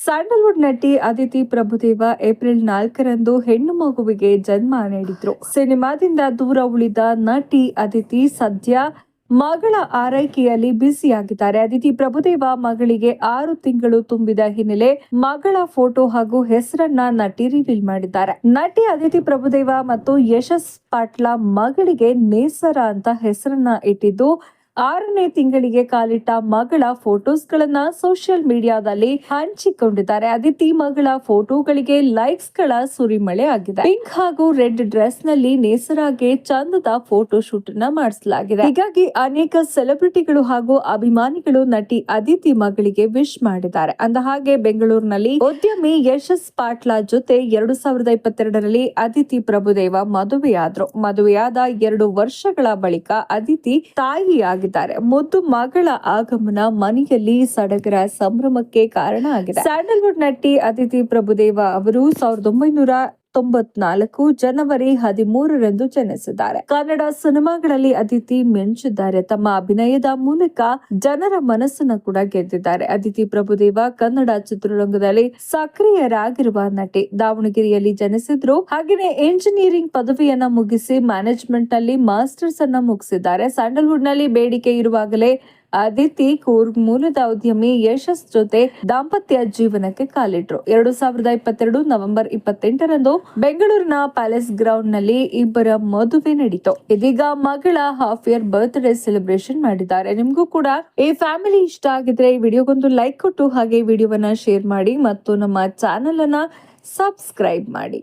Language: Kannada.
ಸ್ಯಾಂಡಲ್ವುಡ್ ನಟಿ ಅದಿತಿ ಪ್ರಭುದೇವ ಏಪ್ರಿಲ್ 4ರಂದು ಹೆಣ್ಣು ಮಗುವಿಗೆ ಜನ್ಮ ನೀಡಿದ್ರು. ಸಿನಿಮಾದಿಂದ ದೂರ ಉಳಿದ ನಟಿ ಅದಿತಿ ಸದ್ಯ ಮಗಳ ಆರೈಕೆಯಲ್ಲಿ ಬ್ಯುಸಿಯಾಗಿದ್ದಾರೆ. ಅದಿತಿ ಪ್ರಭುದೇವ ಮಗಳಿಗೆ 6 ತಿಂಗಳು ತುಂಬಿದ ಹಿನ್ನೆಲೆ ಮಗಳ ಫೋಟೋ ಹಾಗೂ ಹೆಸರನ್ನ ನಟಿ ರಿವೀಲ್ ಮಾಡಿದ್ದಾರೆ. ನಟಿ ಅದಿತಿ ಪ್ರಭುದೇವ ಮತ್ತು ಯಶಸ್ ಪಾಟ್ಲಾ ಮಗಳಿಗೆ ನೇಸರ ಅಂತ ಹೆಸರನ್ನ ಇಟ್ಟಿದ್ದು, 6ನೇ ತಿಂಗಳಿಗೆ ಕಾಲಿಟ್ಟ ಮಗಳ ಫೋಟೋಸ್ಗಳನ್ನ ಸೋಷಿಯಲ್ ಮೀಡಿಯಾದಲ್ಲಿ ಹಂಚಿಕೊಂಡಿದ್ದಾರೆ. ಅದಿತಿ ಮಗಳ ಫೋಟೋಗಳಿಗೆ ಲೈಕ್ಸ್ ಗಳ ಸುರಿಮಳೆ ಆಗಿದೆ. ಪಿಂಕ್ ಹಾಗೂ ರೆಡ್ ಡ್ರೆಸ್ ನಲ್ಲಿ ನೇಸರಾಗೆ ಚಂದದ ಫೋಟೋ ಶೂಟ್ ಅನ್ನ ಮಾಡಿಸಲಾಗಿದೆ. ಹೀಗಾಗಿ ಅನೇಕ ಸೆಲೆಬ್ರಿಟಿಗಳು ಹಾಗೂ ಅಭಿಮಾನಿಗಳು ನಟಿ ಅದಿತಿ ಮಗಳಿಗೆ ವಿಶ್ ಮಾಡಿದ್ದಾರೆ. ಅಂದಹಾಗೆ ಬೆಂಗಳೂರಿನಲ್ಲಿ ಉದ್ಯಮಿ ಯಶಸ್ ಪಾಟ್ಲಾ ಜೊತೆ 2022ರಲ್ಲಿ ಅದಿತಿ ಪ್ರಭುದೇವ ಮದುವೆಯಾದ್ರು. ಮದುವೆಯಾದ 2 ವರ್ಷಗಳ ಬಳಿಕ ಅದಿತಿ ತಾಯಿಯಾಗಿ ಮುದ್ದು ಮಗಳ ಆಗಮನ ಮನೆಯಲ್ಲಿ ಸಡಗರ ಸಂಭ್ರಮಕ್ಕೆ ಕಾರಣ ಆಗಿದೆ. ಸ್ಯಾಂಡಲ್ವುಡ್ ನಟಿ ಅದಿತಿ ಪ್ರಭುದೇವ ಅವರು 1994 ಜನವರಿ 13ರಂದು ಜನಿಸಿದ್ದಾರೆ. ಕನ್ನಡ ಸಿನಿಮಾಗಳಲ್ಲಿ ಅದಿತಿ ಮಿಂಚಿದ್ದಾರೆ. ತಮ್ಮ ಅಭಿನಯದ ಮೂಲಕ ಜನರ ಮನಸ್ಸನ್ನ ಕೂಡ ಗೆದ್ದಿದ್ದಾರೆ. ಅದಿತಿ ಪ್ರಭುದೇವ ಕನ್ನಡ ಚಿತ್ರರಂಗದಲ್ಲಿ ಸಕ್ರಿಯರಾಗಿರುವ ನಟಿ. ದಾವಣಗೆರೆಯಲ್ಲಿ ಜನಿಸಿದ್ರು. ಹಾಗೆಯೇ ಇಂಜಿನಿಯರಿಂಗ್ ಪದವಿಯನ್ನ ಮುಗಿಸಿ ಮ್ಯಾನೇಜ್ಮೆಂಟ್ ನಲ್ಲಿ ಮಾಸ್ಟರ್ಸ್ ಅನ್ನ ಮುಗಿಸಿದ್ದಾರೆ. ಸ್ಯಾಂಡಲ್ವುಡ್ ನಲ್ಲಿ ಬೇಡಿಕೆ ಇರುವಾಗಲೇ ಅದಿತಿ ಕೂರ್ಗ್ ಮೂಲದ ಉದ್ಯಮಿ ಯಶಸ್ ಜೊತೆ ದಾಂಪತ್ಯ ಜೀವನಕ್ಕೆ ಕಾಲಿಟ್ರು. 2022 ನವೆಂಬರ್ 28ರಂದು ಬೆಂಗಳೂರಿನ ಪ್ಯಾಲೇಸ್ ಗ್ರೌಂಡ್ ನಲ್ಲಿ ಇಬ್ಬರ ಮದುವೆ ನಡೀತು. ಇದೀಗ ಮಗಳ ಹಾಫ್ ಇಯರ್ ಬರ್ತ್ಡೇ ಸೆಲೆಬ್ರೇಷನ್ ಮಾಡಿದ್ದಾರೆ. ನಿಮ್ಗೂ ಕೂಡ ಈ ಫ್ಯಾಮಿಲಿ ಇಷ್ಟ ಆಗಿದ್ರೆ ಈ ವಿಡಿಯೋಗೊಂದು ಲೈಕ್ ಕೊಟ್ಟು ಹಾಗೆ ವಿಡಿಯೋವನ್ನ ಶೇರ್ ಮಾಡಿ ಮತ್ತು ನಮ್ಮ ಚಾನೆಲ್ ಅನ್ನ ಸಬ್ಸ್ಕ್ರೈಬ್ ಮಾಡಿ.